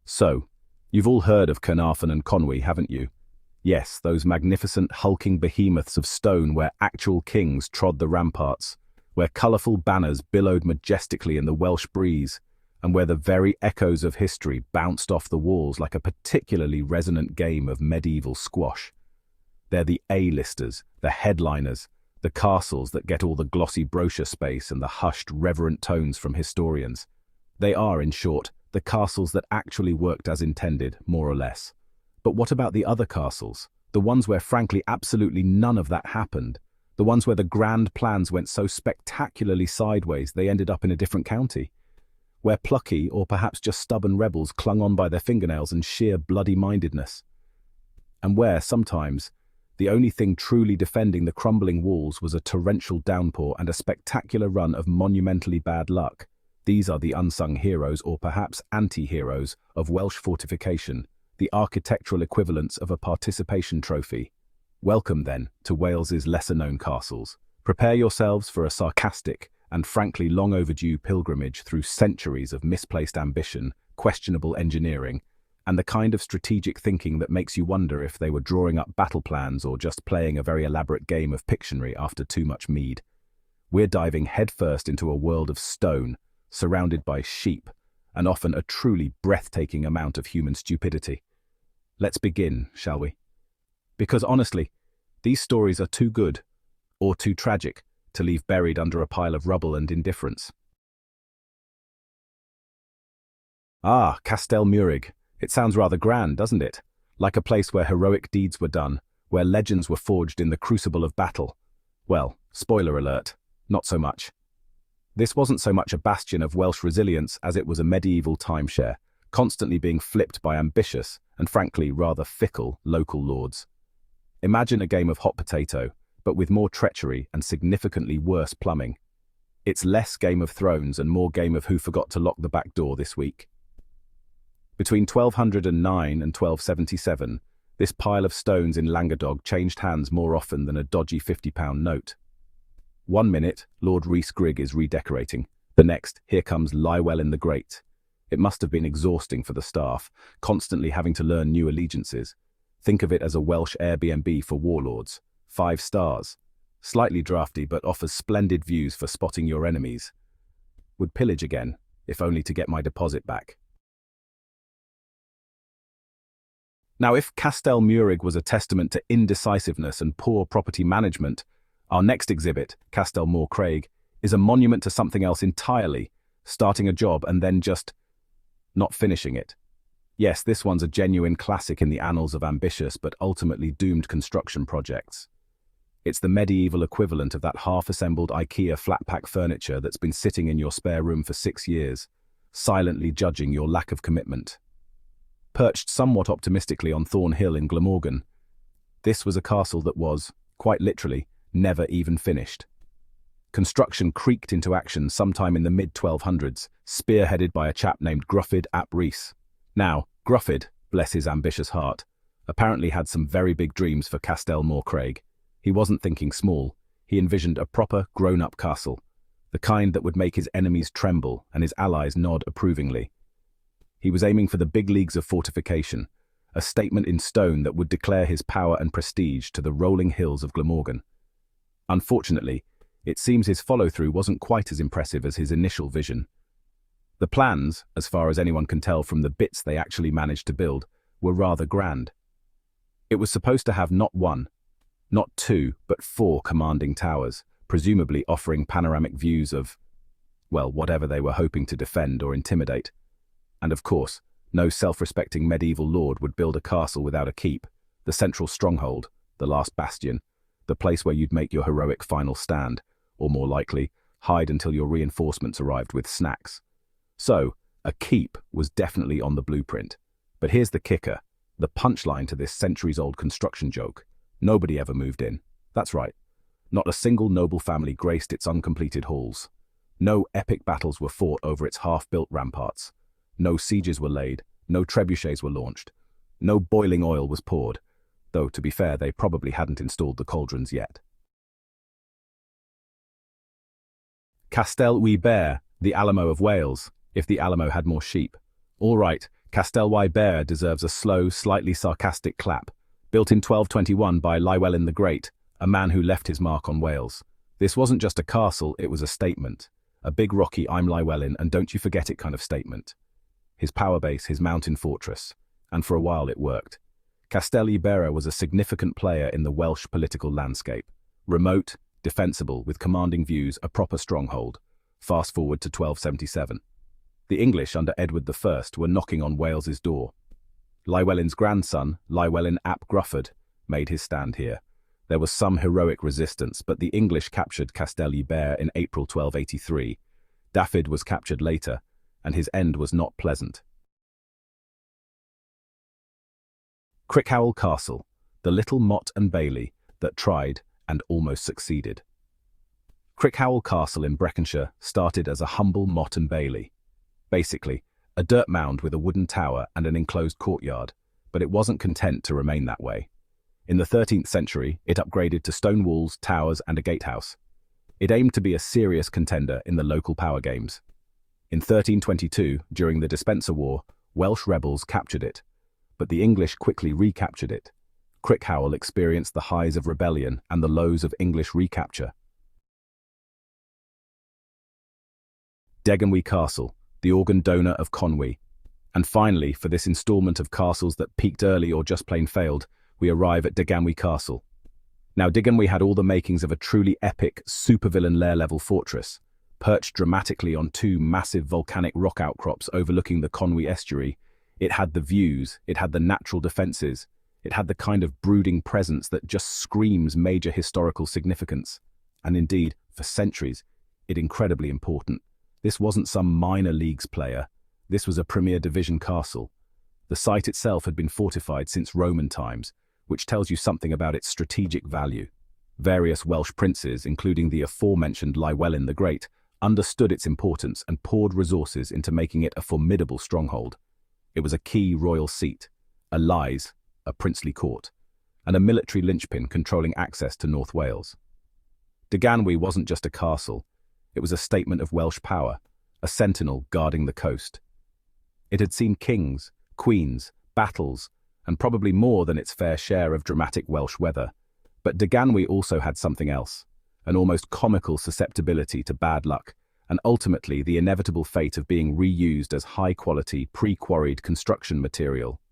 So, you've all heard of Caernarfon and Conwy, haven't you? Yes, those magnificent hulking behemoths of stone where actual kings trod the ramparts, where colourful banners billowed majestically in the Welsh breeze, and where the very echoes of history bounced off the walls like a particularly resonant game of medieval squash. They're the A-listers, the headliners, the castles that get all the glossy brochure space and the hushed, reverent tones from historians. They are, in short, the castles that actually worked as intended, more or less. But what about the other castles? The ones where frankly absolutely none of that happened? The ones where the grand plans went so spectacularly sideways they ended up in a different county? Where plucky, or perhaps just stubborn rebels clung on by their fingernails and sheer bloody-mindedness? And where, sometimes, the only thing truly defending the crumbling walls was a torrential downpour and a spectacular run of monumentally bad luck? These are the unsung heroes, or perhaps anti-heroes, of Welsh fortification, the architectural equivalents of a participation trophy. Welcome, then, to Wales's lesser-known castles. Prepare yourselves for a sarcastic and frankly long overdue pilgrimage through centuries of misplaced ambition, questionable engineering, and the kind of strategic thinking that makes you wonder if they were drawing up battle plans or just playing a very elaborate game of Pictionary after too much mead. We're diving headfirst into a world of stone, surrounded by sheep, and often a truly breathtaking amount of human stupidity. Let's begin, shall we? Because honestly, these stories are too good, or too tragic, to leave buried under a pile of rubble and indifference. Ah, Castell Meurig. It sounds rather grand, doesn't it? Like a place where heroic deeds were done, where legends were forged in the crucible of battle. Well, spoiler alert, not so much. This wasn't so much a bastion of Welsh resilience as it was a medieval timeshare, constantly being flipped by ambitious and frankly rather fickle local lords. Imagine a game of hot potato, but with more treachery and significantly worse plumbing. It's less Game of Thrones and more game of who forgot to lock the back door this week. Between 1209 and 1277, this pile of stones in Languedoc changed hands more often than a dodgy £50 note. 1 minute, Lord Rhys Grigg is redecorating. The next, here comes Lywelyn the Great. It must have been exhausting for the staff, constantly having to learn new allegiances. Think of it as a Welsh Airbnb for warlords. 5 stars. Slightly drafty, but offers splendid views for spotting your enemies. Would pillage again, if only to get my deposit back. Now, if Castell Meurig was a testament to indecisiveness and poor property management, our next exhibit, Castell Meurig, is a monument to something else entirely, starting a job and then just not finishing it. Yes, this one's a genuine classic in the annals of ambitious but ultimately doomed construction projects. It's the medieval equivalent of that half-assembled IKEA flat-pack furniture that's been sitting in your spare room for 6 years, silently judging your lack of commitment. Perched somewhat optimistically on Thornhill in Glamorgan, this was a castle that was, quite literally, never even finished. Construction creaked into action sometime in the mid-1200s, spearheaded by a chap named Gruffydd ap Rhys. Now, Gruffydd, bless his ambitious heart, apparently had some very big dreams for Castell Meurig. He wasn't thinking small. He envisioned a proper, grown-up castle, the kind that would make his enemies tremble and his allies nod approvingly. He was aiming for the big leagues of fortification, a statement in stone that would declare his power and prestige to the rolling hills of Glamorgan. Unfortunately, it seems his follow-through wasn't quite as impressive as his initial vision. The plans, as far as anyone can tell from the bits they actually managed to build, were rather grand. It was supposed to have not 1, not 2, but 4 commanding towers, presumably offering panoramic views of, well, whatever they were hoping to defend or intimidate. And of course, no self-respecting medieval lord would build a castle without a keep, the central stronghold, the last bastion, the place where you'd make your heroic final stand, or more likely, hide until your reinforcements arrived with snacks. So, a keep was definitely on the blueprint. But here's the kicker, the punchline to this centuries-old construction joke. Nobody ever moved in. That's right. Not a single noble family graced its uncompleted halls. No epic battles were fought over its half-built ramparts. No sieges were laid, no trebuchets were launched. No boiling oil was poured, though to be fair they probably hadn't installed the cauldrons yet. Castell Bere, the Alamo of Wales, if the Alamo had more sheep. All right, Castellwy Bere deserves a slow, slightly sarcastic clap. Built in 1221 by Llywelyn the Great, a man who left his mark on Wales. This wasn't just a castle, it was a statement. A big rocky "I'm Llywelyn and don't you forget it" kind of statement. His power base, his mountain fortress. And for a while it worked. Castellwy Bere was a significant player in the Welsh political landscape. Remote, defensible, with commanding views, a proper stronghold. Fast forward to 1277. The English under Edward I were knocking on Wales's door. Llywelyn's grandson, Llywelyn ap Gruffydd, made his stand here. There was some heroic resistance, but the English captured Castellwy Bere in April 1283. Dafydd was captured later, and his end was not pleasant. Crickhowell Castle, the little Motte-and-Bailey that tried and almost succeeded. Crickhowell Castle in Breconshire started as a humble Motte-and-Bailey. Basically, a dirt mound with a wooden tower and an enclosed courtyard, but it wasn't content to remain that way. In the 13th century, it upgraded to stone walls, towers, and a gatehouse. It aimed to be a serious contender in the local power games. In 1322, during the Despencer War, Welsh rebels captured it, but the English quickly recaptured it. Crickhowell experienced the highs of rebellion and the lows of English recapture. Deganwy Castle, the organ donor of Conwy. And finally, for this installment of castles that peaked early or just plain failed, we arrive at Deganwy Castle. Now, Deganwy had all the makings of a truly epic, supervillain lair-level fortress. Perched dramatically on two massive volcanic rock outcrops overlooking the Conwy estuary, it had the views, it had the natural defences, it had the kind of brooding presence that just screams major historical significance. And indeed, for centuries, it's incredibly important. This wasn't some minor leagues player, this was a Premier Division castle. The site itself had been fortified since Roman times, which tells you something about its strategic value. Various Welsh princes, including the aforementioned Llywelyn the Great, understood its importance and poured resources into making it a formidable stronghold. It was a key royal seat, a lyse, a princely court, and a military linchpin controlling access to North Wales. Deganwy wasn't just a castle, it was a statement of Welsh power, a sentinel guarding the coast. It had seen kings, queens, battles, and probably more than its fair share of dramatic Welsh weather. But Deganwy also had something else, an almost comical susceptibility to bad luck, and ultimately the inevitable fate of being reused as high-quality, pre-quarried construction material.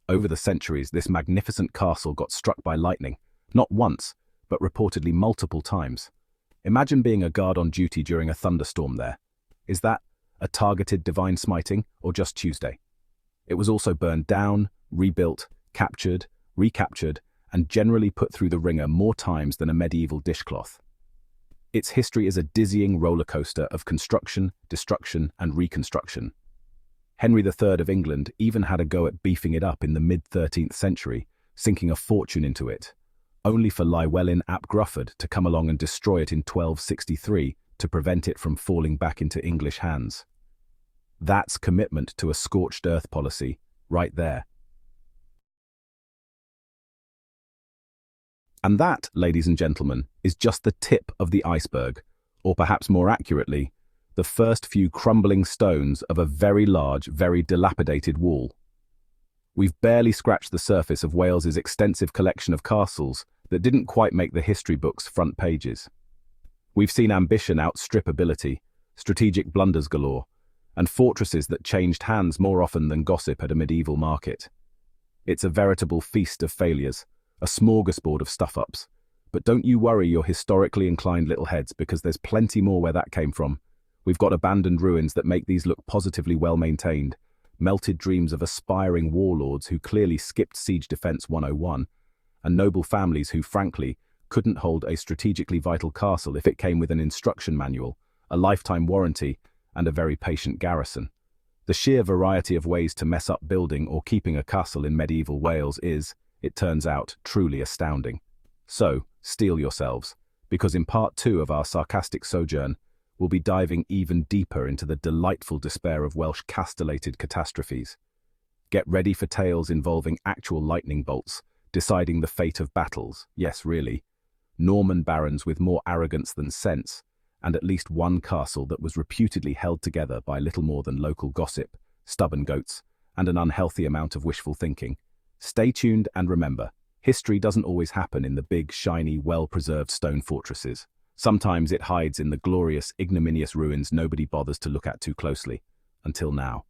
Over the centuries, this magnificent castle got struck by lightning, not once, but reportedly multiple times. Imagine being a guard on duty during a thunderstorm there. Is that a targeted divine smiting, or just Tuesday? It was also burned down, rebuilt, captured, recaptured, and generally put through the ringer more times than a medieval dishcloth. Its history is a dizzying roller coaster of construction, destruction, and reconstruction. Henry III of England even had a go at beefing it up in the mid-13th century, sinking a fortune into it, only for Llywelyn ap Gruffydd to come along and destroy it in 1263 to prevent it from falling back into English hands. That's commitment to a scorched earth policy, right there. And that, ladies and gentlemen, is just the tip of the iceberg, or perhaps more accurately, the first few crumbling stones of a very large, very dilapidated wall. We've barely scratched the surface of Wales's extensive collection of castles that didn't quite make the history books' front pages. We've seen ambition outstrip ability, strategic blunders galore, and fortresses that changed hands more often than gossip at a medieval market. It's a veritable feast of failures, a smorgasbord of stuff-ups. But don't you worry your historically inclined little heads, because there's plenty more where that came from. We've got abandoned ruins that make these look positively well-maintained, melted dreams of aspiring warlords who clearly skipped Siege Defense 101, and noble families who, frankly, couldn't hold a strategically vital castle if it came with an instruction manual, a lifetime warranty, and a very patient garrison. The sheer variety of ways to mess up building or keeping a castle in medieval Wales is, it turns out, truly astounding. So, steel yourselves, because in part 2 of our sarcastic sojourn, we'll be diving even deeper into the delightful despair of Welsh castellated catastrophes. Get ready for tales involving actual lightning bolts, deciding the fate of battles, yes really, Norman barons with more arrogance than sense, and at least one castle that was reputedly held together by little more than local gossip, stubborn goats, and an unhealthy amount of wishful thinking. Stay tuned and remember, history doesn't always happen in the big, shiny, well-preserved stone fortresses. Sometimes it hides in the glorious, ignominious ruins nobody bothers to look at too closely. Until now.